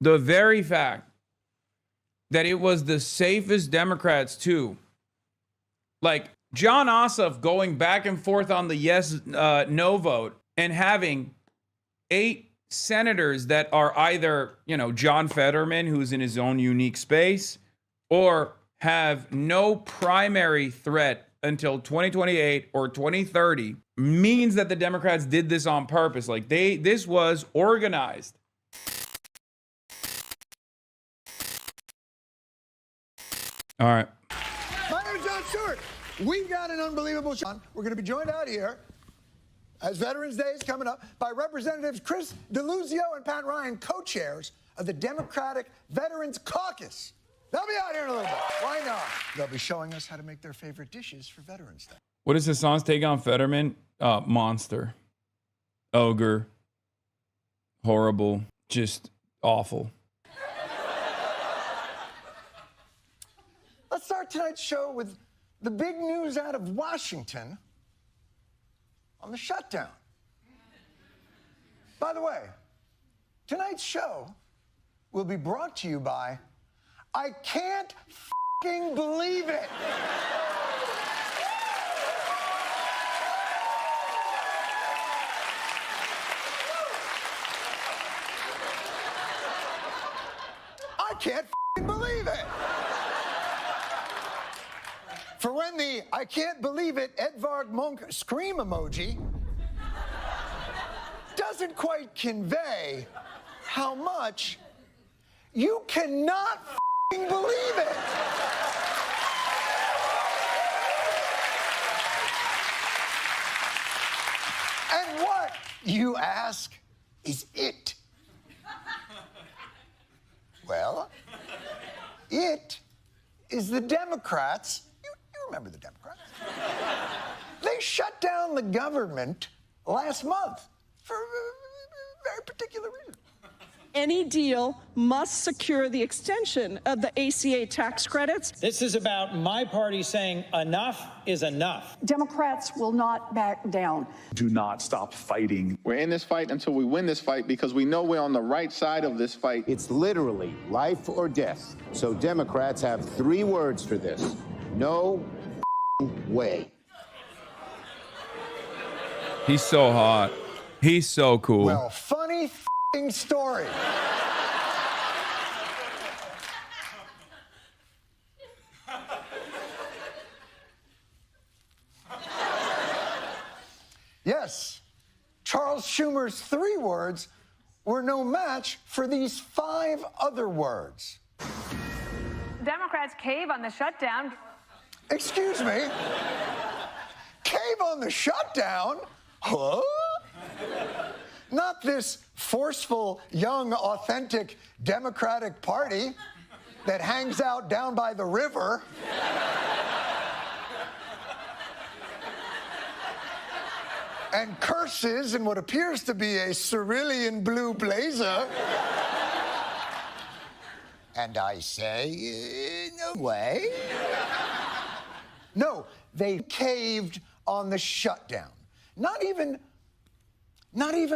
The very fact that it was the safest Democrats too. Like John Ossoff going back and forth on the yes, no vote and having 8 senators that are either, John Fetterman, who's in his own unique space, or have no primary threat until 2028 or 2030 means that the Democrats did this on purpose. Like this was organized. All right. My name is John Stewart. We've got an unbelievable show. We're going to be joined out here, as Veterans Day is coming up, by Representatives Chris DeLuzio and Pat Ryan, co-chairs of the Democratic Veterans Caucus. They'll be out here in a little bit. Why not? They'll be showing us how to make their favorite dishes for Veterans Day. What is Hasan's take on Fetterman? Monster. Ogre. Horrible. Just awful. Let's start tonight's show with the big news out of Washington on the shutdown. By the way, tonight's show will be brought to you by I Can't F***ing Believe It. I can't f***ing believe it. For when the I can't believe it Edvard Munch scream emoji doesn't quite convey how much you cannot f***ing believe it. And what, you ask, is it? Well, it is the Democrats. You remember the Democrats. They shut down the government last month for a very particular reason. Any deal must secure the extension of the ACA tax credits. This is about my party saying enough is enough. Democrats will not back down. Do not stop fighting. We're in this fight until we win this fight because we know we're on the right side of this fight. It's literally life or death. So Democrats have 3 words for this. No way. He's so hot. He's so cool. Well, funny story. Yes, Charles Schumer's 3 words were no match for these 5 other words. Democrats cave on the shutdown. Excuse me? Cave on the shutdown? Huh? Not this forceful, young, authentic Democratic Party that hangs out down by the river. And curses in what appears to be a cerulean blue blazer. And I say, no way. No, they caved on the shutdown. Not even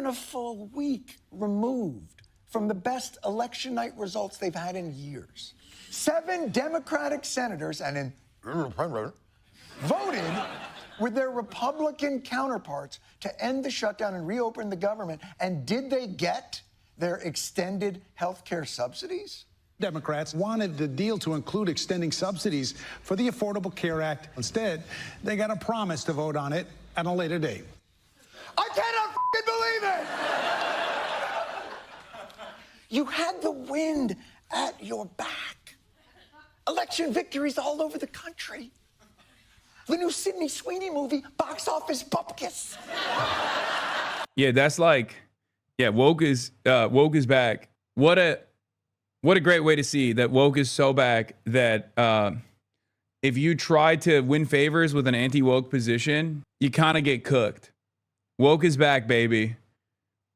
a full week removed from the best election night results they've had in years. 7 Democratic senators voted with their Republican counterparts to end the shutdown and reopen the government. And did they get their extended health care subsidies? Democrats wanted the deal to include extending subsidies for the Affordable Care Act. Instead, they got a promise to vote on it at a later date. I cannot believe it! You had the wind at your back. Election victories all over the country. The new Sydney Sweeney movie, box office bupkis. Yeah, that's like, yeah, woke is back. What a great way to see that woke is so back that if you try to win favors with an anti-woke position, you kind of get cooked. Woke is back, baby.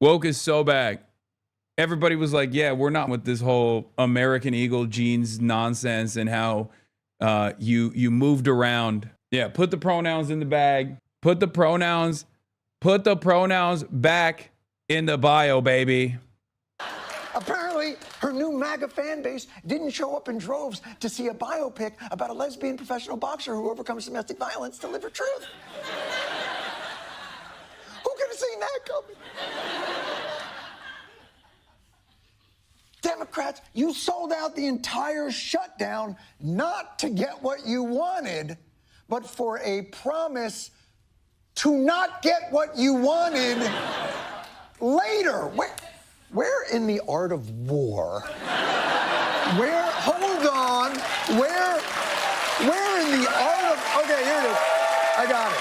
Woke is so back. Everybody was like, yeah, we're not with this whole American Eagle jeans nonsense and how you moved around. Yeah, put the pronouns in the bag. Put the pronouns back in the bio, baby. Apparently, Apparently, her new MAGA fan base didn't show up in droves to see a biopic about a lesbian professional boxer who overcomes domestic violence to live her truth. Who could have seen that coming? Democrats, you sold out the entire shutdown not to get what you wanted, but for a promise to not get what you wanted later. Where in the art of war? Hold on. Where in the art of, okay, here it is. I got it.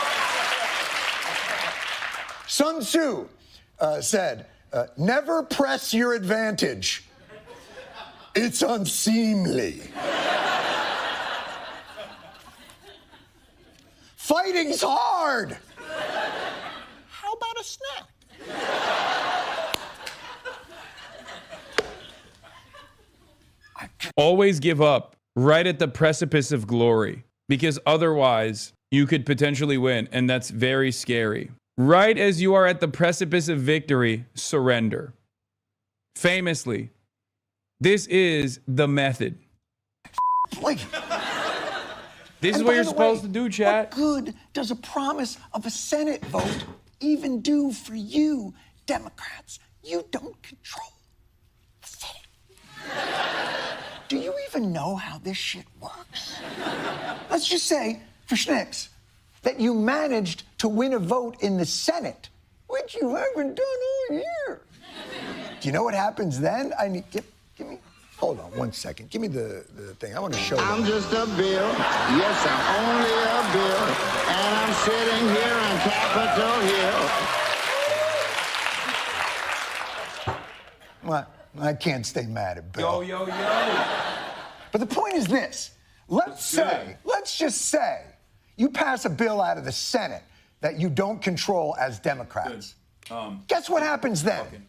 Sun Tzu said, never press your advantage. It's unseemly. Fighting's hard. How about a snack? Always give up right at the precipice of glory, because otherwise you could potentially win, and that's very scary. Right as you are at the precipice of victory, surrender. Famously, this is the method. This is what you're supposed to do, chat. What good does a promise of a Senate vote even do for you, Democrats? You don't control the Senate. Do you even know how this shit works? Let's just say, for schnicks, that you managed to win a vote in the Senate, which you haven't done all year. Do you know what happens then? I need, give me, hold on 1 second. Give me the thing. I want to show you. I'm just a bill. Yes, I'm only a bill. And I'm sitting here on Capitol Hill. Well, I can't stay mad at Bill. Yo. But the point is this. Let's just say, you pass a bill out of the Senate that you don't control as Democrats. Guess what happens then?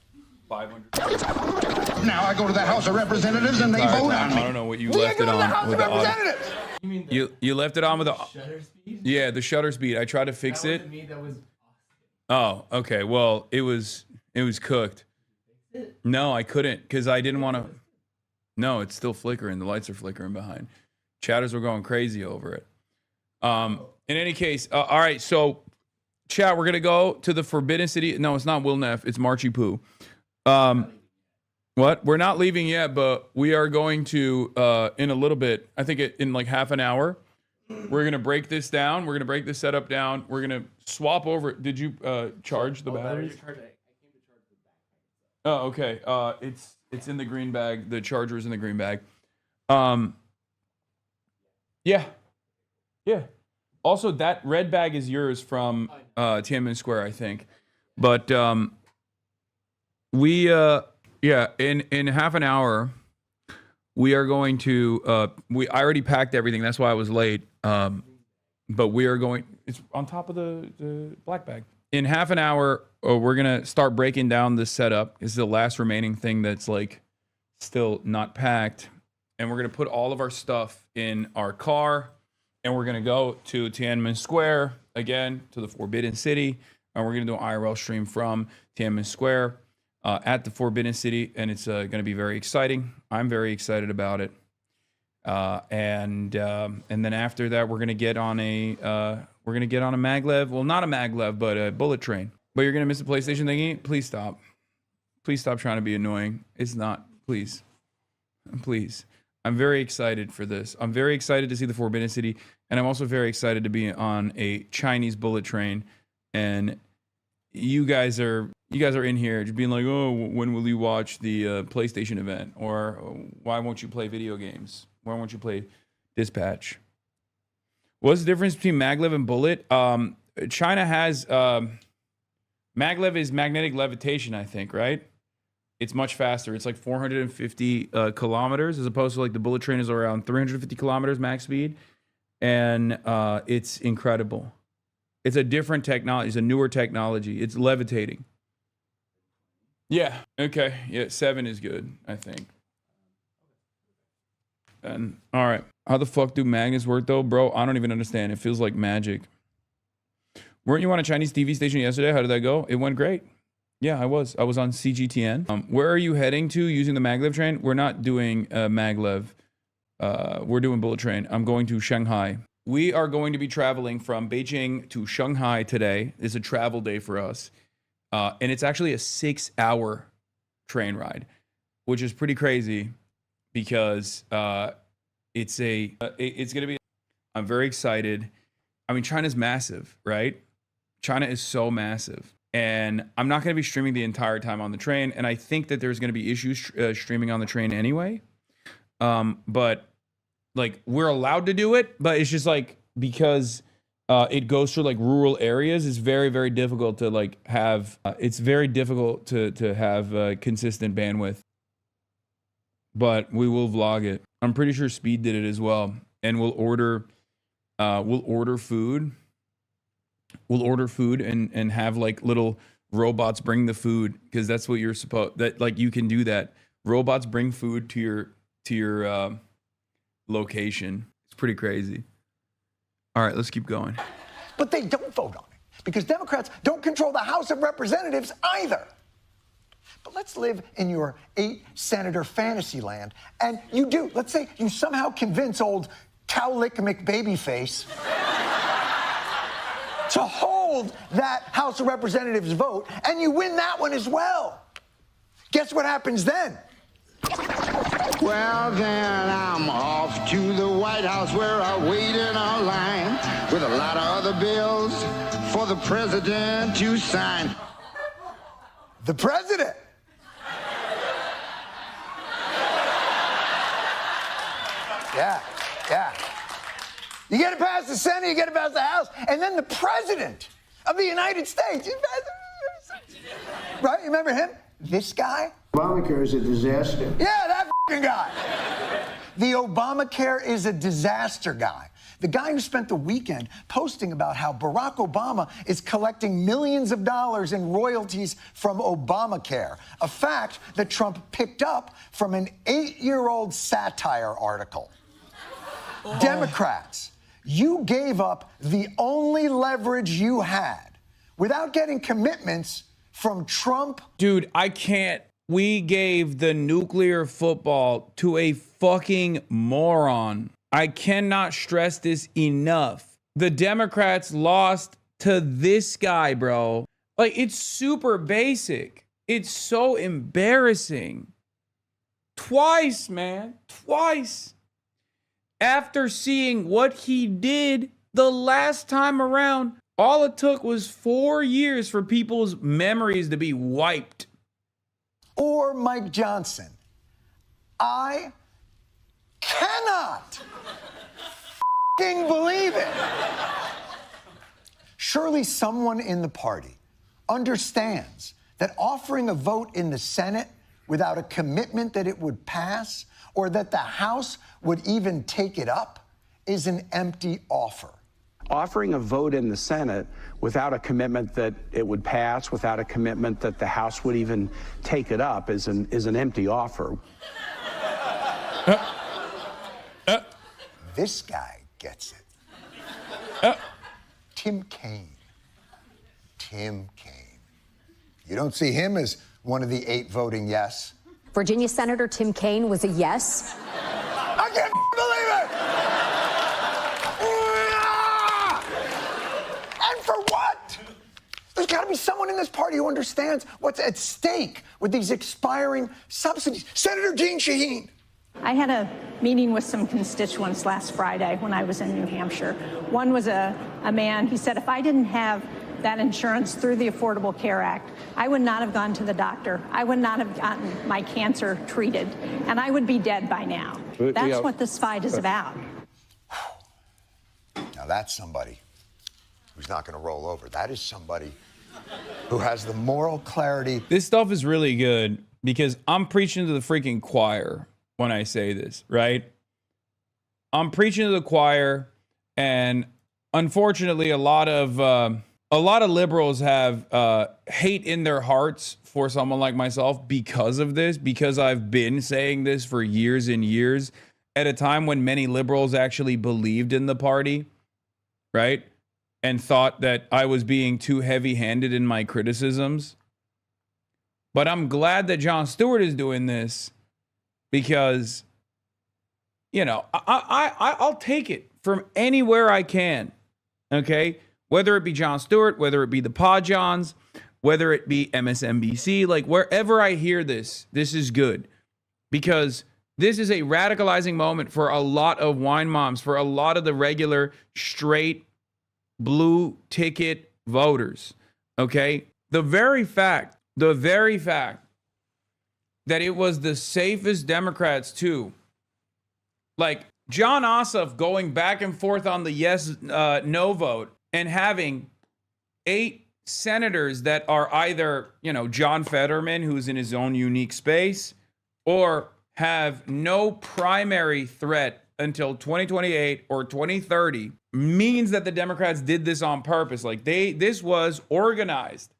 500. Now I go to the House of Representatives and they vote on me. I don't know what you left it on with the audio. You left it on with the shutter speed? Yeah, the shutter speed. I tried to fix it. That wasn't me, that was Austin. Oh, okay. Well, it was cooked. No, I couldn't because I didn't want to. No, it's still flickering. The lights are flickering behind. Chatters were going crazy over it. In any case, all right. So, chat, we're gonna go to the Forbidden City. No, it's not Will Neff. It's Marchie Poo. What? We're not leaving yet, but we are going to in a little bit. I think in like half an hour. We're gonna break this down. We're gonna break this setup down. We're gonna swap over. Did you charge the batteries? Oh, okay. It's in the green bag. The charger is in the green bag. Yeah. Also, that red bag is yours from Tiananmen Square, I think. But in half an hour, we are going to. I already packed everything. That's why I was late. But we are going. It's on top of the black bag. In half an hour, we're gonna start breaking down this setup. This is the last remaining thing that's like still not packed, and we're gonna put all of our stuff in our car, and we're gonna go to Tiananmen Square again, to the Forbidden City, and we're gonna do an IRL stream from Tiananmen Square at the Forbidden City, and it's gonna be very exciting. I'm very excited about it, and then after that, we're gonna get on a maglev. Well, not a maglev, but a bullet train. But you're gonna miss the PlayStation thingy? Please stop. Please stop trying to be annoying. It's not. Please. I'm very excited for this. I'm very excited to see the Forbidden City, and I'm also very excited to be on a Chinese bullet train. And you guys are in here just being like, oh, when will you watch the PlayStation event? Or why won't you play video games? Why won't you play Dispatch? What's the difference between maglev and bullet? China has maglev is magnetic levitation, I think, right? It's much faster. It's like 450 kilometers, as opposed to like the bullet train is around 350 kilometers max speed, and it's incredible. It's a different technology. It's a newer technology. It's levitating. Yeah. Okay. Yeah. 7 is good, I think. And all right. How the fuck do magnets work though, bro? I don't even understand. It feels like magic. Weren't you on a Chinese TV station yesterday? How did that go? It went great. Yeah, I was on CGTN. Where are you heading to using the maglev train? We're not doing maglev. We're doing bullet train. I'm going to Shanghai. We are going to be traveling from Beijing to Shanghai today. It's a travel day for us. And it's actually a 6-hour train ride, which is pretty crazy because it's going to be, I'm very excited. I mean, China's massive, right? China is so massive. And I'm not going to be streaming the entire time on the train. And I think that there's going to be issues streaming on the train anyway. But like, we're allowed to do it, but it's just like, because it goes through like rural areas, it's very, very difficult to like have, it's very difficult to have consistent bandwidth. But we will vlog it. I'm pretty sure Speed did it as well. And we'll order food. We'll order food and have like little robots bring the food, because that's what you're supposed, that like you can do that. Robots bring food to your location. It's pretty crazy. All right, let's keep going. But they don't vote on it because Democrats don't control the House of Representatives either. But let's live in your 8-senator fantasy land, and you do. Let's say you somehow convince old Cowlick McBabyface to hold that House of Representatives vote, and you win that one as well. Guess what happens then? Well, then I'm off to the White House where I wait in a line with a lot of other bills for the president to sign. The president. Yeah. You get it past the Senate, you get it past the House, and then the president of the United States. Right? You remember him? This guy? Obamacare is a disaster. Yeah, that f***ing guy. The Obamacare is a disaster guy. The guy who spent the weekend posting about how Barack Obama is collecting millions of dollars in royalties from Obamacare, a fact that Trump picked up from an 8-year-old satire article. Oh. Democrats, you gave up the only leverage you had without getting commitments from Trump. Dude, I can't. We gave the nuclear football to a fucking moron. I cannot stress this enough. The Democrats lost to this guy, bro. Like, it's super basic. It's so embarrassing. Twice, man. Twice. After seeing what he did the last time around, all it took was 4 years for people's memories to be wiped. Or Mike Johnson. I cannot f***ing believe it. Surely someone in the party understands that offering a vote in the Senate without a commitment that it would pass or that the House would even take it up is an empty offer. Offering a vote in the Senate without a commitment that it would pass, without a commitment that the House would even take it up is an empty offer. This guy gets it. Tim Kaine. Tim Kaine. You don't see him as one of the 8 voting yes. Virginia Senator Tim Kaine was a yes. I can't believe it! And for what? There's got to be someone in this party who understands what's at stake with these expiring subsidies. Senator Jeanne Shaheen. I had a meeting with some constituents last Friday when I was in New Hampshire. One was a man. He said, if I didn't have that insurance through the Affordable Care Act, I would not have gone to the doctor. I would not have gotten my cancer treated, and I would be dead by now. That's what this fight is about. Now that's somebody who's not going to roll over. That is somebody who has the moral clarity. This stuff is really good because I'm preaching to the freaking choir when I say this, right? I'm preaching to the choir, and unfortunately, a lot of liberals have hate in their hearts for someone like myself because of this, because I've been saying this for years and years at a time when many liberals actually believed in the party, right? And thought that I was being too heavy-handed in my criticisms. But I'm glad that Jon Stewart is doing this because, you know, I'll take it from anywhere I can. Okay? Whether it be Jon Stewart, whether it be the Pod Johns, whether it be MSNBC, like wherever I hear this, this is good. Because this is a radicalizing moment for a lot of wine moms, for a lot of the regular, straight, blue ticket voters. Okay? The very fact that it was the safest Democrats too, like John Ossoff going back and forth on the yes, no vote and having 8 senators that are either, you know, John Fetterman, who's in his own unique space, or have no primary threat until 2028 or 2030 means that the Democrats did this on purpose. Like this was organized.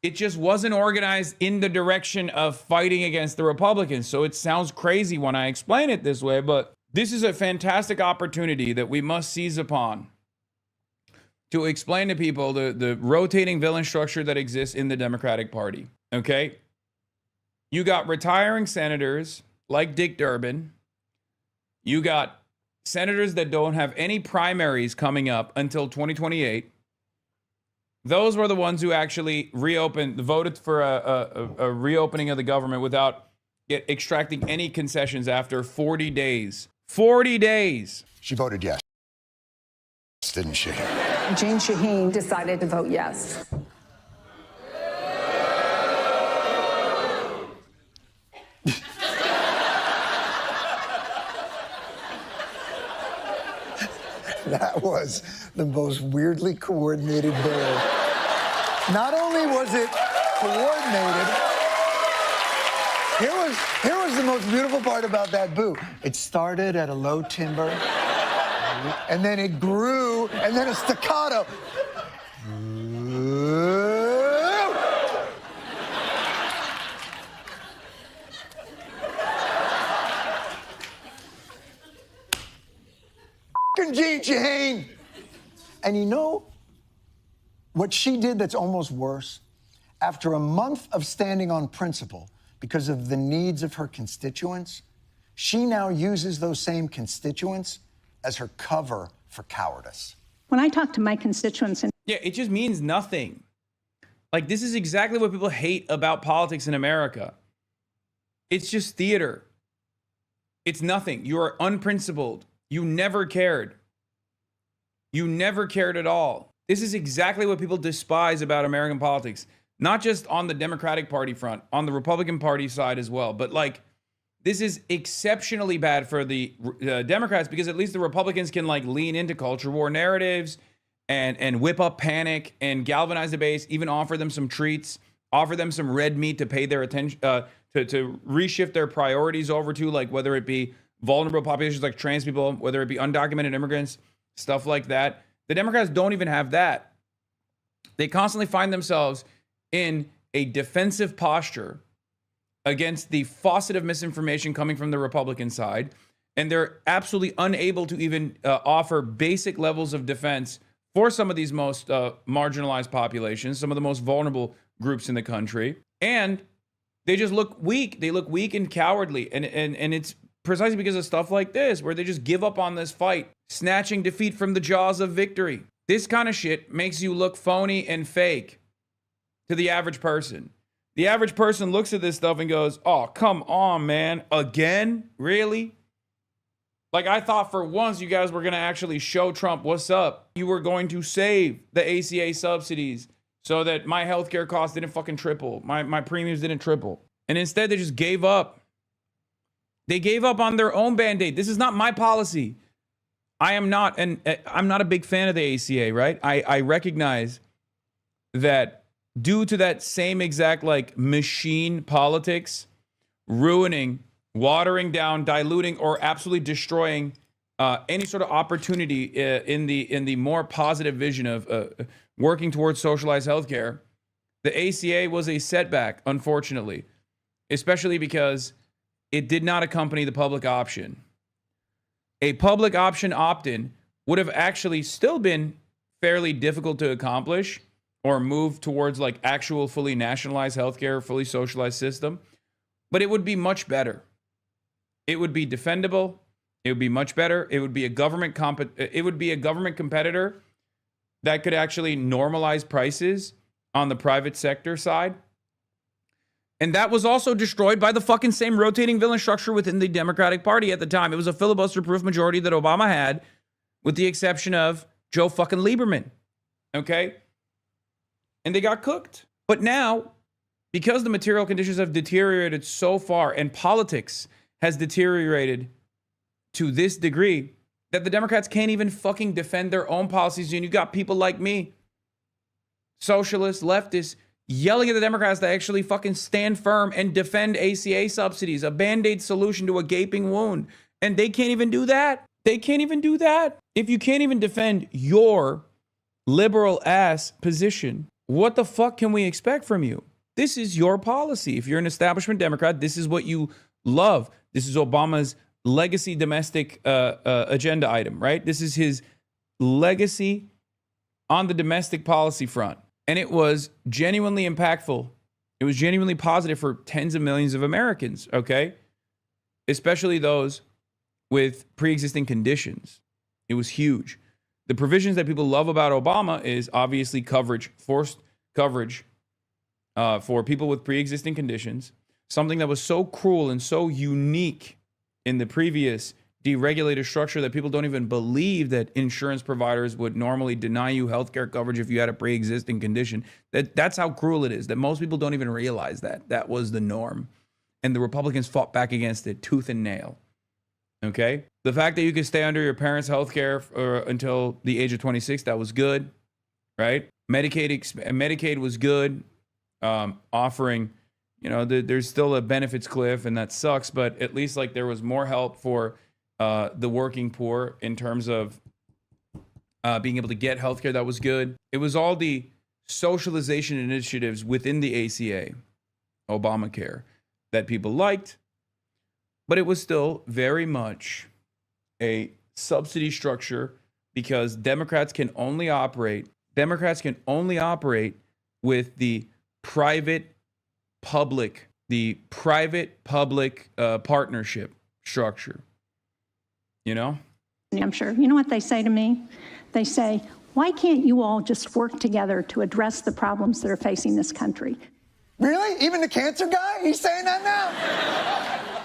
It just wasn't organized in the direction of fighting against the Republicans. So it sounds crazy when I explain it this way, but this is a fantastic opportunity that we must seize upon to explain to people the rotating villain structure that exists in the Democratic Party. Okay? You got retiring senators like Dick Durbin. You got senators that don't have any primaries coming up until 2028. Those were the ones who actually voted for a reopening of the government without extracting any concessions after 40 days. 40 days. She voted yes, didn't she? Jane Shaheen decided to vote yes. That was the most weirdly coordinated boo. Not only was it coordinated, here was the most beautiful part about that boo. It started at a low timbre, and then it grew, and then a staccato. Gene Shaheen. And you know what she did that's almost worse? After a month of standing on principle because of the needs of her constituents, she now uses those same constituents as her cover for cowardice. When I talk to my constituents, Yeah, it just means nothing. Like, this is exactly what people hate about politics in America. It's just theater. It's nothing. You are unprincipled. You never cared. You never cared at all. This is exactly what people despise about American politics. Not just on the Democratic Party front, on the Republican Party side as well. But like, this is exceptionally bad for the Democrats because at least the Republicans can like lean into culture war narratives and whip up panic and galvanize the base, even offer them some treats, offer them some red meat to pay their attention, to reshift their priorities over to, like whether it be vulnerable populations like trans people, whether it be undocumented immigrants, stuff like that. The Democrats don't even have that. They constantly find themselves in a defensive posture against the faucet of misinformation coming from the Republican side, and they're absolutely unable to even offer basic levels of defense for some of these most marginalized populations, some of the most vulnerable groups in the country. And they just look weak. They look weak and cowardly. And it's precisely because of stuff like this, where they just give up on this fight, snatching defeat from the jaws of victory. This kind of shit makes you look phony and fake to the average person. The average person looks at this stuff and goes, oh, come on, man. Again? Really? Like, I thought for once you guys were going to actually show Trump what's up. You were going to save the ACA subsidies so that my healthcare costs didn't fucking triple. My premiums didn't triple. And instead, they just gave up. They gave up on their own Band-Aid. This is not my policy. I'm not a big fan of the ACA, right? I recognize that due to that same exact like machine politics, ruining, watering down, diluting, or absolutely destroying any sort of opportunity in the more positive vision of working towards socialized healthcare, the ACA was a setback, unfortunately, especially because it did not accompany the public option. A public option opt-in would have actually still been fairly difficult to accomplish or move towards like actual fully nationalized healthcare, fully socialized system, but it would be much better. It would be defendable. It would be much better. It would be a government competitor that could actually normalize prices on the private sector side. And that was also destroyed by the fucking same rotating villain structure within the Democratic Party at the time. It was a filibuster-proof majority that Obama had, with the exception of Joe fucking Lieberman. Okay? And they got cooked. But now, because the material conditions have deteriorated so far and politics has deteriorated to this degree that the Democrats can't even fucking defend their own policies. And you got people like me, socialists, leftists, yelling at the Democrats to actually fucking stand firm and defend ACA subsidies, a Band-Aid solution to a gaping wound. And they can't even do that. They can't even do that. If you can't even defend your liberal ass position, what the fuck can we expect from you? This is your policy. If you're an establishment Democrat, this is what you love. This is Obama's legacy domestic agenda item, right? This is his legacy on the domestic policy front. And it was genuinely impactful. It was genuinely positive for tens of millions of Americans, okay? Especially those with pre-existing conditions. It was huge. The provisions that people love about Obama is obviously coverage, forced coverage for people with pre-existing conditions, something that was so cruel and so unique in the previous deregulated structure that people don't even believe that insurance providers would normally deny you healthcare coverage if you had a pre-existing condition. That's how cruel it is, that most people don't even realize that was the norm. And the Republicans fought back against it tooth and nail. Okay? The fact that you could stay under your parents' healthcare until the age of 26, that was good, right? Medicaid was good, offering, you know, there's still a benefits cliff, and that sucks, but at least like there was more help for the working poor in terms of being able to get healthcare. That was good. It was all the socialization initiatives within the ACA, Obamacare, that people liked, but it was still very much a subsidy structure because Democrats can only operate with the private-public partnership structure. You know? I'm sure. You know what they say to me? They say, why can't you all just work together to address the problems that are facing this country? Really? Even the cancer guy? He's saying that now?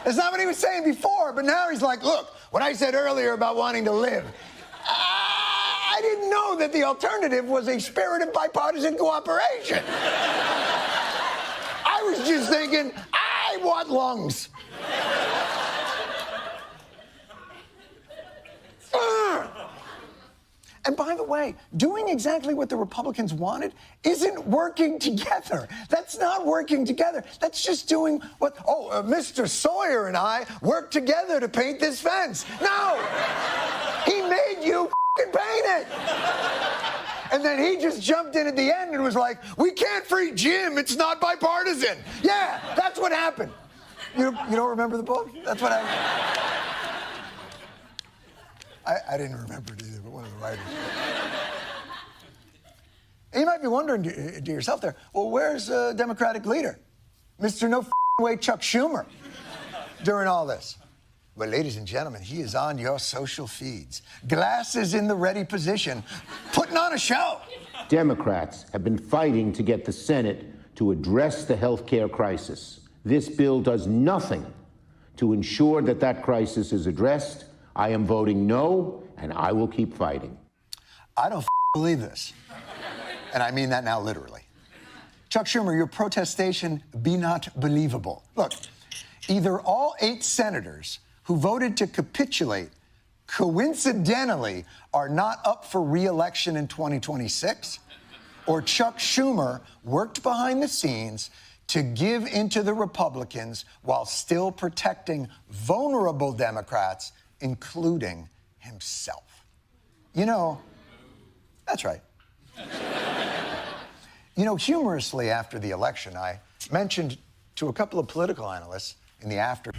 That's not what he was saying before, but now he's like, look, what I said earlier about wanting to live, I didn't know that the alternative was a spirit of bipartisan cooperation. I was just thinking, I want lungs. And by the way, doing exactly what the Republicans wanted isn't working together. That's not working together. That's just doing what, Mr. Sawyer and I worked together to paint this fence. No! He made you paint it! And then he just jumped in at the end and was like, we can't free Jim, it's not bipartisan. Yeah, that's what happened. You don't remember the book? That's what happened. I didn't remember it either, but one of the writers. And you might be wondering to yourself there, well, where's Democratic leader? Mr. No way Chuck Schumer during all this. Well, ladies and gentlemen, he is on your social feeds. Glasses in the ready position, putting on a show. Democrats have been fighting to get the Senate to address the health care crisis. This bill does nothing to ensure that that crisis is addressed. I am voting no, and I will keep fighting. I don't believe this. And I mean that now literally. Chuck Schumer, your protestation be not believable. Look, either all 8 senators who voted to capitulate coincidentally are not up for re-election in 2026, or Chuck Schumer worked behind the scenes to give into the Republicans while still protecting vulnerable Democrats, including himself. You know, that's right. You know, humorously, after the election, I mentioned to a couple of political analysts in the after.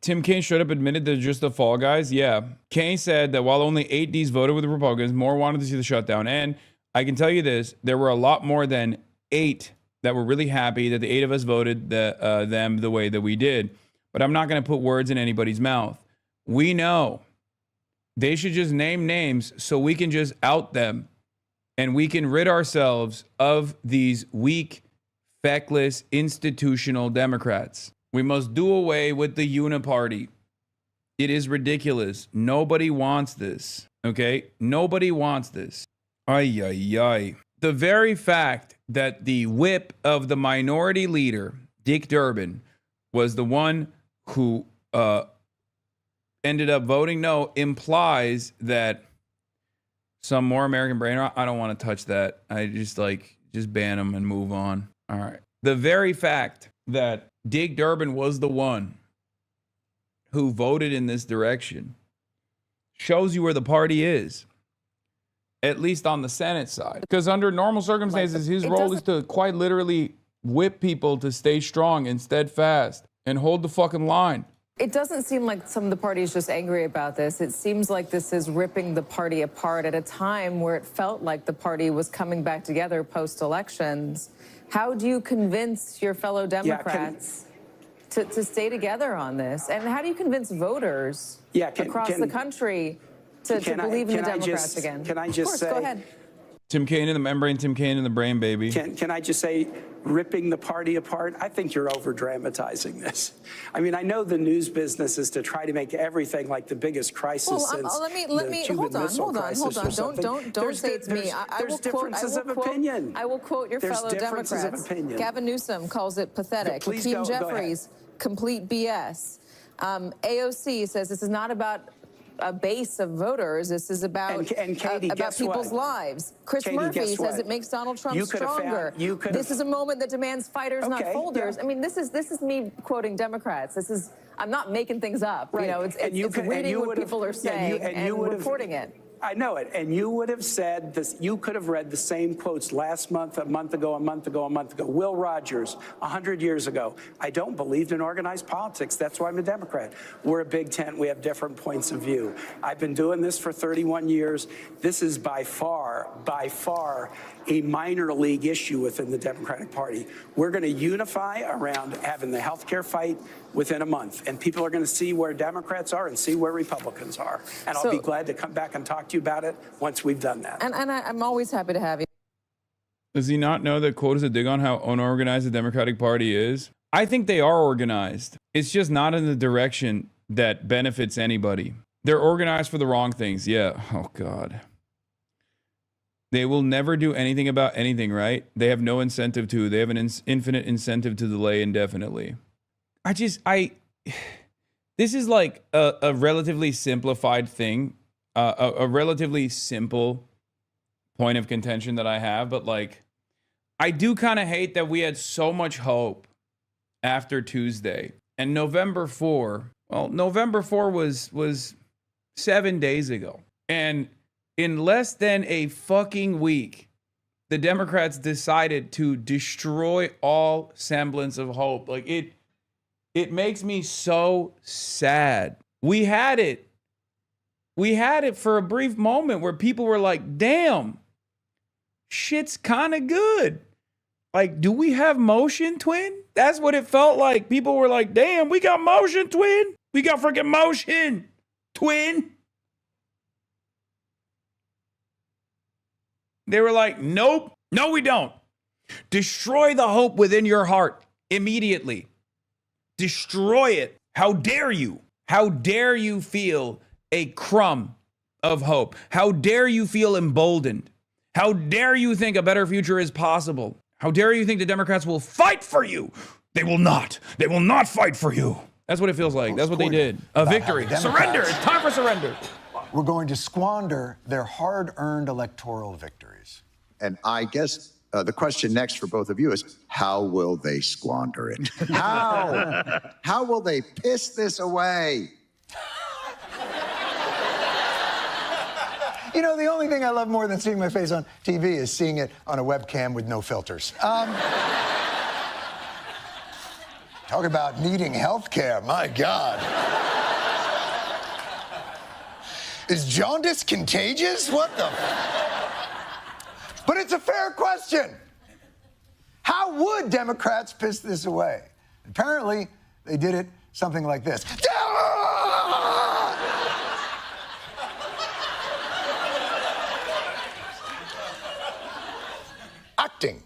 Tim Kaine straight up admitted they're just the fall guys. Yeah. Kaine said that while only 8 Ds voted with the Republicans, more wanted to see the shutdown end. I can tell you this. There were a lot more than 8 that were really happy that the 8 of us voted them the way that we did. But I'm not going to put words in anybody's mouth. We know they should just name names so we can just out them and we can rid ourselves of these weak, feckless, institutional Democrats. We must do away with the uniparty. It is ridiculous. Nobody wants this, okay? Nobody wants this. Ay, ay, ay. The very fact that the whip of the minority leader, Dick Durbin, was the one who ended up voting no implies that some more American brain, I don't want to touch that. I just ban them and move on. All right. The very fact that Dick Durbin was the one who voted in this direction shows you where the party is, at least on the Senate side. Because under normal circumstances, his role is to quite literally whip people to stay strong and steadfast and hold the fucking line. It doesn't seem like some of the party is just angry about this. It seems like this is ripping the party apart at a time where it felt like the party was coming back together post-elections. How do you convince your fellow Democrats to stay together on this? And how do you convince voters across the country to believe in the Democrats again? Can I just say, go ahead. Tim Kaine in the membrane, Tim Kaine in the brain, baby. Can I just say, ripping the party apart? I think you're over-dramatizing this. I mean, I know the news business is to try to make everything like the biggest crisis since let me the Cuban Missile Crisis or something. Don't say it's me. There's differences of opinion. I will quote your fellow Democrats. Gavin Newsom calls it pathetic. Hakeem Jeffries, complete BS. AOC says this is not about a base of voters. This is about Katie, about people's lives. Chris Murphy says it makes Donald Trump stronger. This is a moment that demands fighters, not folders. Yeah. I mean, this is me quoting Democrats. I'm not making things up. Right. You know, it's reading what people are saying and reporting it. I know it. And you would have said this, you could have read the same quotes last month, a month ago, a month ago, a month ago. Will Rogers, 100 years ago. I don't believe in organized politics. That's why I'm a Democrat. We're a big tent. We have different points of view. I've been doing this for 31 years. This is by far, a minor league issue within the Democratic Party. We're going to unify around having the health care fight within a month. And people are going to see where Democrats are and see where Republicans are. And I'll be glad to come back and talk to you about it once we've done that. And I'm always happy to have you. Does he not know that quote is a dig on how unorganized the Democratic Party is? I think they are organized. It's just not in the direction that benefits anybody. They're organized for the wrong things. Yeah. Oh, God. They will never do anything about anything, right? They have no incentive to. They have an infinite incentive to delay indefinitely. This is like a relatively simplified thing, a relatively simple point of contention that I have. But like, I do kind of hate that we had so much hope after Tuesday. And November 4 was 7 days ago. And in less than a fucking week, the Democrats decided to destroy all semblance of hope. Like it makes me so sad. We had it for a brief moment where people were like, damn, shit's kind of good. Like, do we have motion, twin? That's what it felt like. People were like, damn, we got motion, twin. We got freaking motion, twin. They were like, nope, no, we don't. Destroy the hope within your heart immediately. Destroy it. How dare you? How dare you feel a crumb of hope? How dare you feel emboldened? How dare you think a better future is possible? How dare you think the Democrats will fight for you? They will not. They will not fight for you. That's what it feels like. That's what they did. A victory. Surrender. It's time for surrender. We're going to squander their hard-earned electoral victories. And I guess the question next for both of you is, how will they squander it? How? How will they piss this away? You know, the only thing I love more than seeing my face on TV is seeing it on a webcam with no filters. Talk about needing health care, my God. Is jaundice contagious? What the? But it's a fair question. How would Democrats piss this away? Apparently, they did it something like this. Acting.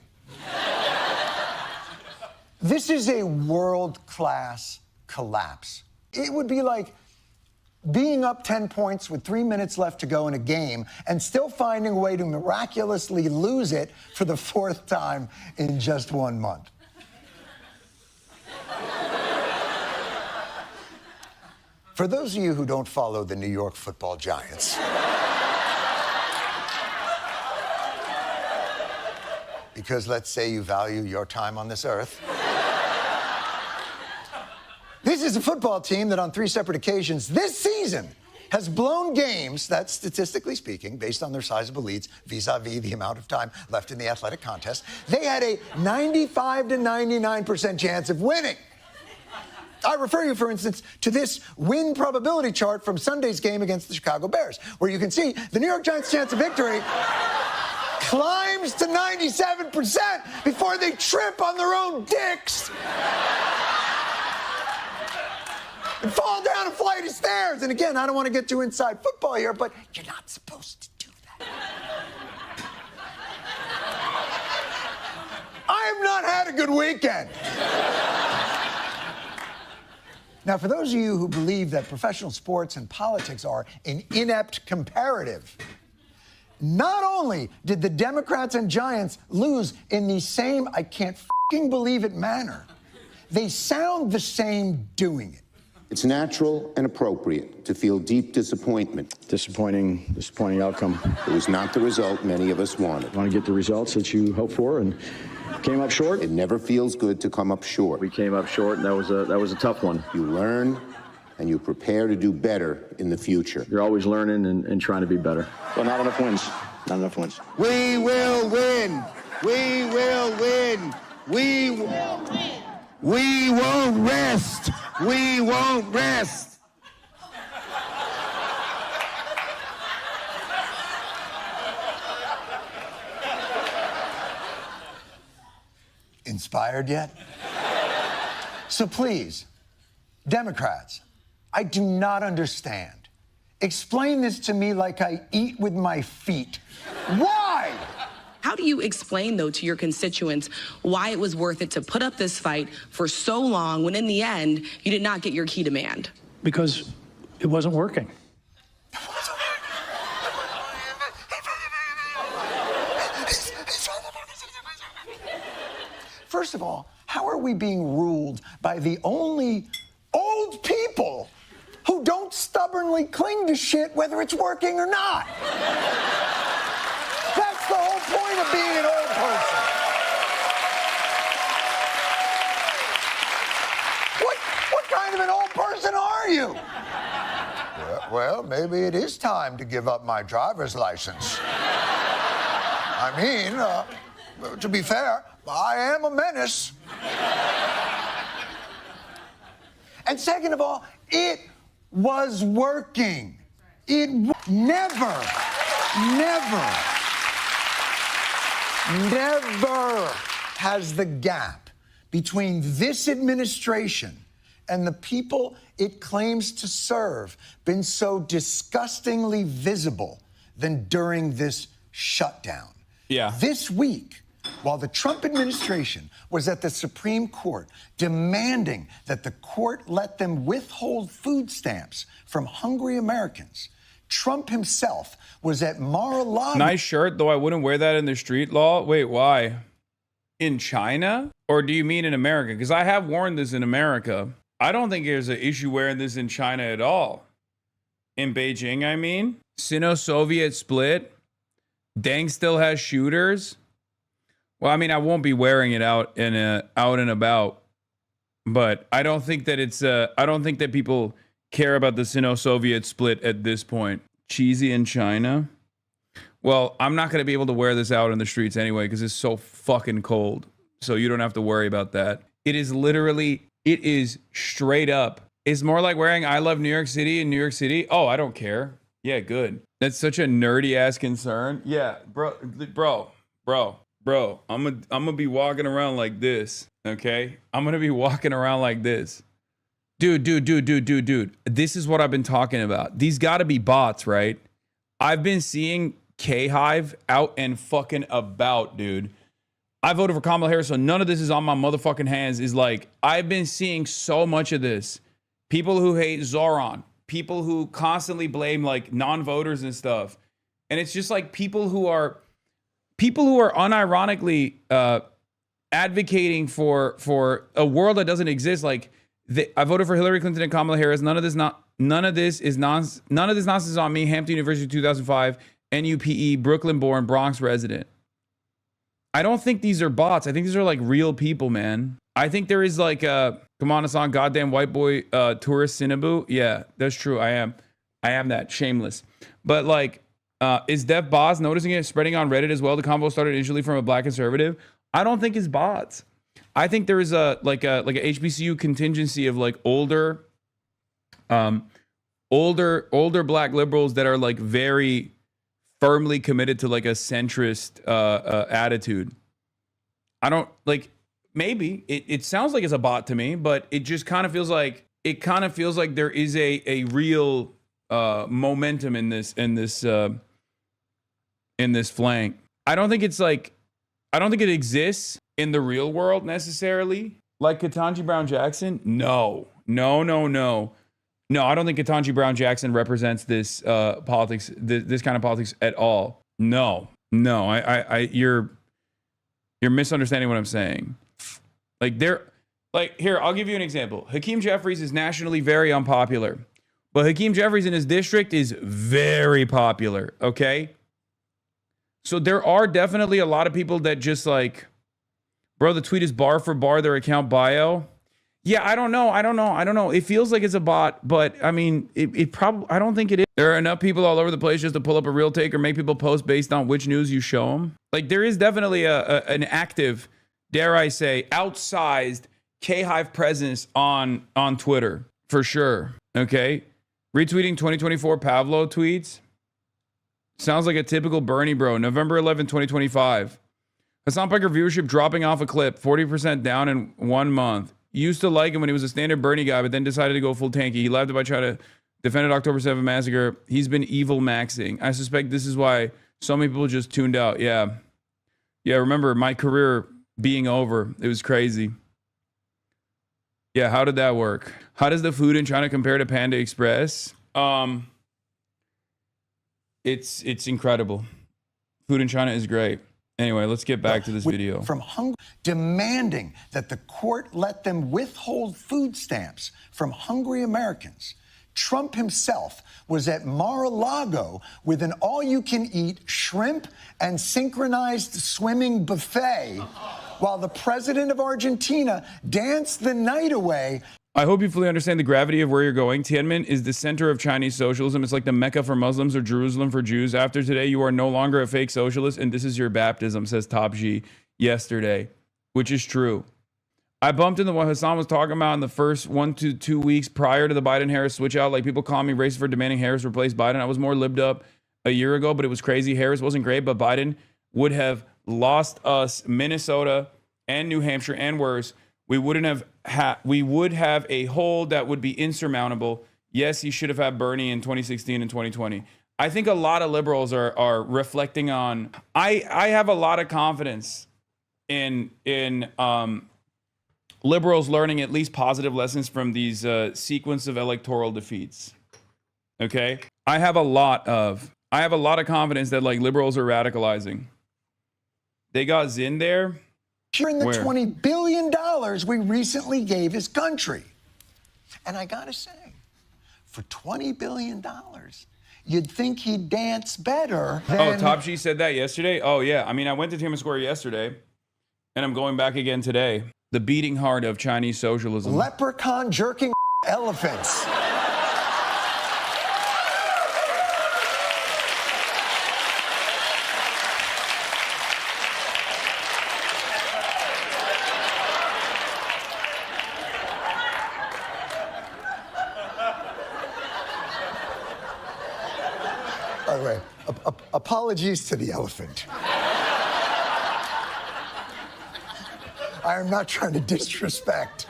This is a world-class collapse. It would be like being up 10 points with 3 minutes left to go in a game and still finding a way to miraculously lose it for the 4th time in just 1 month. For those of you who don't follow the New York Football Giants, because let's say you value your time on this earth, this is a football team that on 3 separate occasions this season has blown games that, statistically speaking, based on their sizable leads vis-a-vis the amount of time left in the athletic contest, they had a 95 to 99% chance of winning. I refer you, for instance, to this win probability chart from Sunday's game against the Chicago Bears, where you can see the New York Giants' chance of victory climbs to 97% before they trip on their own dicks and fall down a flight of stairs. And again, I don't want to get too inside football here, but you're not supposed to do that. I have not had a good weekend. Now, for those of you who believe that professional sports and politics are an inept comparative, not only did the Democrats and Giants lose in the same, I can't f***ing believe it manner, they sound the same doing it. It's natural and appropriate to feel deep disappointment. Disappointing outcome. It was not the result many of us wanted. Want to get the results that you hoped for and came up short? It never feels good to come up short. We came up short, and that was a tough one. You learn and you prepare to do better in the future. You're always learning and trying to be better. Well, not enough wins. Not enough wins. We will win. We will win. We will win. We won't rest. We won't rest. Inspired yet? So please, Democrats, I do not understand. Explain this to me like I eat with my feet. Why? How do you explain, though, to your constituents why it was worth it to put up this fight for so long when in the end you did not get your key demand? Because it wasn't working. First of all, how are we being ruled by the only old people who don't stubbornly cling to shit whether it's working or not? That's the whole point of being an old person. What kind of an old person are you? Well, maybe it is time to give up my driver's license. I mean, to be fair, I am a menace. And second of all, it was working. Never has the gap between this administration and the people it claims to serve been so disgustingly visible than during this shutdown. Yeah. This week, while the Trump administration was at the Supreme Court demanding that the court let them withhold food stamps from hungry Americans, Trump himself was at Mar-a-Lago. Nice shirt, though I wouldn't wear that in the street law. Wait, why? In China? Or do you mean in America? Because I have worn this in America. I don't think there's an issue wearing this in China at all. In Beijing, I mean. Sino-Soviet split. Deng still has shooters. Well, I mean, I won't be wearing it out and about, but I don't think that I don't think that people care about the Sino-Soviet split at this point. Cheesy in China. Well, I'm not going to be able to wear this out in the streets anyway because it's so fucking cold. So you don't have to worry about that. It is straight up. It's more like wearing I Love New York City in New York City. Oh, I don't care. Yeah, good. That's such a nerdy ass concern. Yeah, bro. Bro, I'm gonna be walking around like this, okay? I'm gonna be walking around like this. Dude. This is what I've been talking about. These gotta be bots, right? I've been seeing K-Hive out and fucking about, dude. I voted for Kamala Harris, so none of this is on my motherfucking hands. Is like, I've been seeing so much of this. People who hate Zoran, people who constantly blame like non-voters and stuff. And it's just like people who are unironically advocating for a world that doesn't exist. Like, I voted for Hillary Clinton and Kamala Harris. None of this nonsense is on me. Hampton University 2005, NUPE, Brooklyn-born, Bronx resident. I don't think these are bots. I think these are like real people, man. I think there is like come on, Hassan, goddamn white boy tourist Cinnaboo. Yeah, that's true. I am that, shameless. But like, is Dev Boz noticing it spreading on Reddit as well? The convo started initially from a black conservative. I don't think it's bots. I think there is a HBCU contingency of like older black liberals that are like very firmly committed to like a centrist attitude. I don't like, maybe it sounds like it's a bot to me, but it just kind of feels like there is a real momentum in this flank. I don't think it exists in the real world necessarily. Like Ketanji Brown Jackson. No, I don't think Ketanji Brown Jackson represents this politics, this kind of politics at all. No, you're misunderstanding what I'm saying. Here, I'll give you an example. Hakeem Jeffries is nationally very unpopular, but Hakeem Jeffries in his district is very popular. Okay, so there are definitely a lot of people that just like, bro, the tweet is bar for bar their account bio. Yeah, I don't know. It feels like it's a bot, but I mean, it probably, I don't think it is. There are enough people all over the place just to pull up a real take or make people post based on which news you show them. Like, there is definitely an active, dare I say, outsized K-Hive presence on Twitter, for sure. Okay? Retweeting 2024 Pavlo tweets. Sounds like a typical Bernie bro. November 11, 2025. Hassan Piker viewership dropping off a clip, 40% down in 1 month. Used to like him when he was a standard Bernie guy, but then decided to go full tanky. He laughed about trying to defend an October 7th massacre. He's been evil maxing. I suspect this is why so many people just tuned out. Yeah, remember my career being over. It was crazy. Yeah, how did that work? How does the food in China compare to Panda Express? It's incredible. Food in China is great. Anyway, let's get back to this video. From Hungary, demanding that the court let them withhold food stamps from hungry Americans. Trump himself was at Mar-a-Lago with an all-you-can-eat shrimp and synchronized swimming buffet, while the president of Argentina danced the night away. I hope you fully understand the gravity of where you're going. Tiananmen is the center of Chinese socialism. It's like the Mecca for Muslims or Jerusalem for Jews. After today, you are no longer a fake socialist, and this is your baptism, says Top G yesterday, which is true. I bumped into what Hassan was talking about in the first 1 to 2 weeks prior to the Biden-Harris switch out. Like, people call me racist for demanding Harris replace Biden. I was more libbed up a year ago, but it was crazy. Harris wasn't great, but Biden would have lost us Minnesota and New Hampshire and worse. We would have a hole that would be insurmountable. Yes, he should have had Bernie in 2016 and 2020. I think a lot of liberals are reflecting on. I have a lot of confidence in liberals learning at least positive lessons from these sequence of electoral defeats. Okay, I have a lot of confidence that like liberals are radicalizing. They got Zin there. In the $20 billion we recently gave his country. And I gotta say, for $20 billion, you'd think he'd dance better than... Oh, Top G said that yesterday? Oh, yeah. I mean, I went to Tiananmen Square yesterday, and I'm going back again today. The beating heart of Chinese socialism. Leprechaun jerking elephants. By the way, apologies to the elephant. I am not trying to disrespect.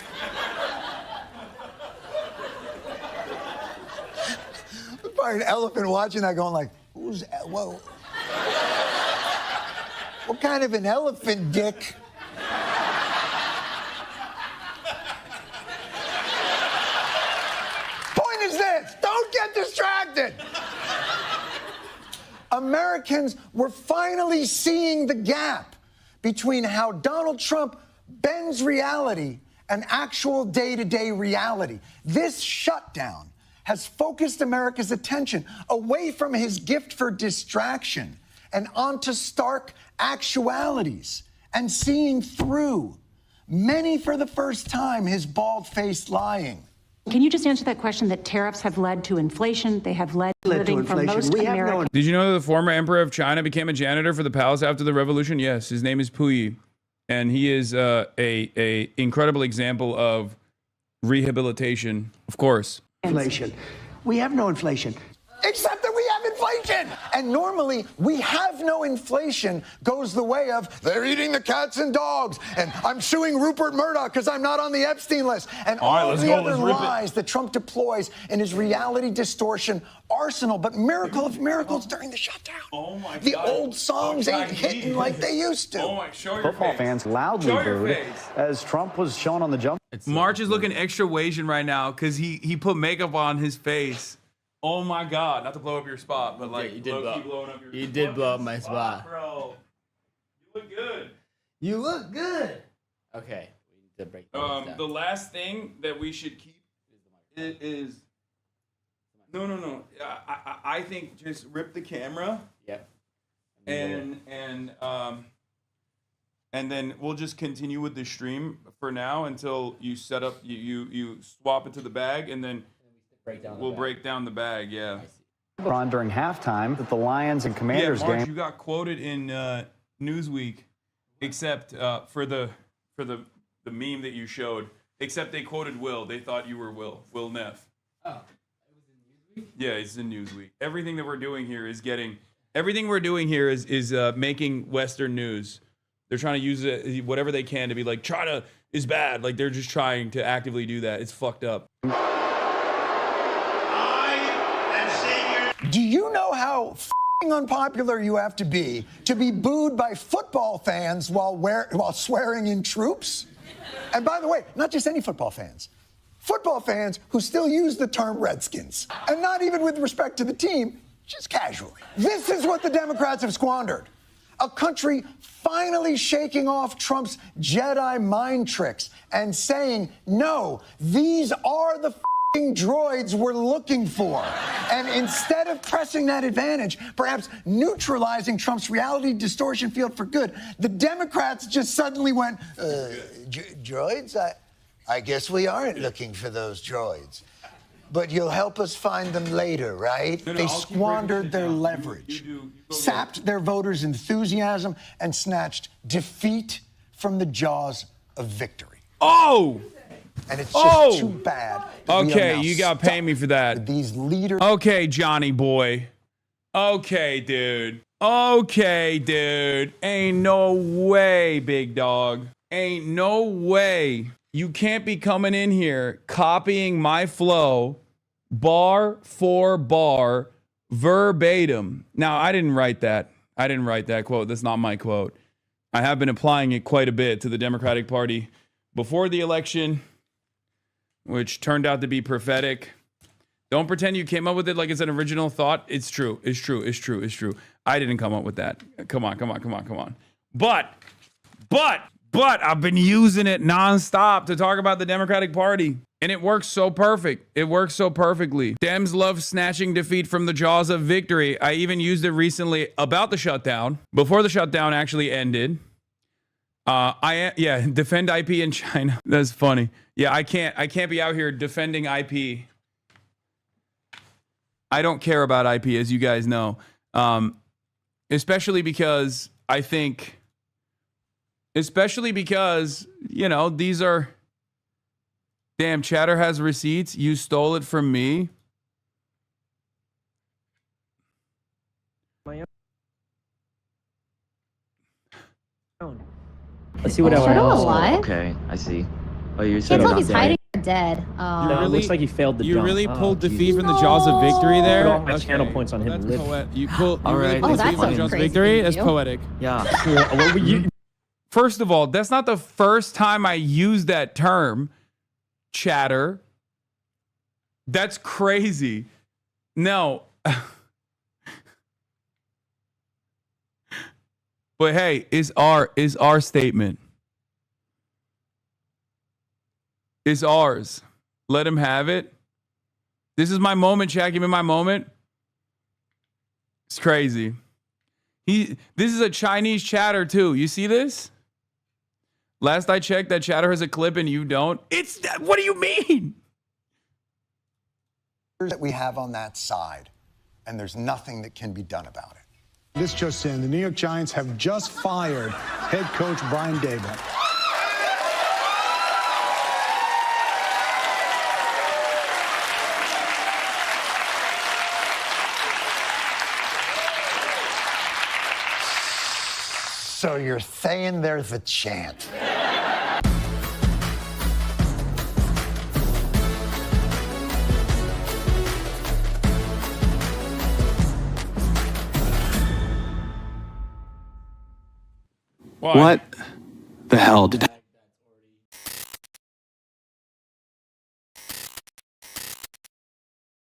There's probably an elephant watching that going like, who's, whoa. What kind of an elephant, Dick? Point is this, don't get distracted. Americans were finally seeing the gap between how Donald Trump bends reality and actual day-to-day reality. This shutdown has focused America's attention away from his gift for distraction and onto stark actualities and seeing through, many for the first time, his bald-faced lying. Can you just answer that question that tariffs have led to inflation? They have led to living for most Americans. Did you know that the former emperor of China became a janitor for the palace after the revolution? Yes, his name is Puyi, and he is a incredible example of rehabilitation, of course. Inflation. We have no inflation. Except that we have inflation. And normally, we have no inflation goes the way of, they're eating the cats and dogs, and I'm suing Rupert Murdoch because I'm not on the Epstein list, and all the other lies that Trump deploys in his reality distortion arsenal. But miracle of miracles during the shutdown. Oh my God. The old songs ain't hitting like they used to. Oh my, show your Football face. fans loudly booed as Trump was shown on the jump. March is looking extra Asian right now because he put makeup on his face. Oh my God! Not to blow up your spot, but like you did blowing up your. You did blow up my spot, bro. You look good. You look good. Okay, we need to break down. The last thing that we should keep is no. I think just rip the camera. Yep. And then we'll just continue with the stream for now until you set up. You swap it to the bag, and then. We'll break down the bag, yeah. LeBron during halftime that the Lions and Commanders March, game. You got quoted in Newsweek, except for the meme that you showed. Except they quoted Will. They thought you were Will Neff. Oh, it was in Newsweek. Yeah, it's in Newsweek. Everything that we're doing here is making Western news. They're trying to use it whatever they can to be like China is bad. Like they're just trying to actively do that. It's fucked up. Do you know how unpopular you have to be booed by football fans while swearing in troops? And by the way, not just any football fans who still use the term Redskins, and not even with respect to the team, just casually. This is what the Democrats have squandered. A country finally shaking off Trump's Jedi mind tricks and saying, no, these are the droids we're looking for. And instead of pressing that advantage, perhaps neutralizing Trump's reality distortion field for good, the Democrats just suddenly went, droids? I guess we aren't looking for those droids. But you'll help us find them later, right? They squandered their leverage, sapped their voters' enthusiasm, and snatched defeat from the jaws of victory. Oh! And it's just too bad. Okay, you got to pay me for that. These leaders. Okay, Johnny boy. Okay, dude. Okay, dude. Ain't no way, big dog. Ain't no way. You can't be coming in here copying my flow bar for bar verbatim. Now, I didn't write that. I didn't write that quote. That's not my quote. I have been applying it quite a bit to the Democratic Party before the election, which turned out to be prophetic. Don't pretend you came up with it like it's an original thought. It's true. It's true. It's true. It's true. I didn't come up with that. Come on. But I've been using it nonstop to talk about the Democratic Party. And it works so perfect. It works so perfectly. Dems love snatching defeat from the jaws of victory. I even used it recently about the shutdown, before the shutdown actually ended. Defend IP in China. That's funny. Yeah, I can't be out here defending IP. I don't care about IP, as you guys know. Especially because, you know, these are, damn, Chatter has receipts. You stole it from me. Let's see what else. Shutdown alive? Okay, I see. Oh, you're Can't tell if he's dead. hiding or dead. No, it looks like he failed the You jump. really pulled Jesus. defeat from the jaws of victory there? Put all my channel points on him. That's living. poetic. You really right. pulled that's defeat from the a jaws of crazy victory? thing That's to do. poetic. Yeah. First of all, that's not the first time I used that term, chatter. That's crazy. No. But hey, is our statement. It's ours. Let him have it. This is my moment, Shaq. Give me my moment. It's crazy. This is a Chinese chatter too. You see this? Last I checked, that chatter has a clip and you don't. What do you mean? That we have on that side, and there's nothing that can be done about it. This just in, the New York Giants have just fired head coach Brian Daboll. So you're saying there's a chance? What the hell did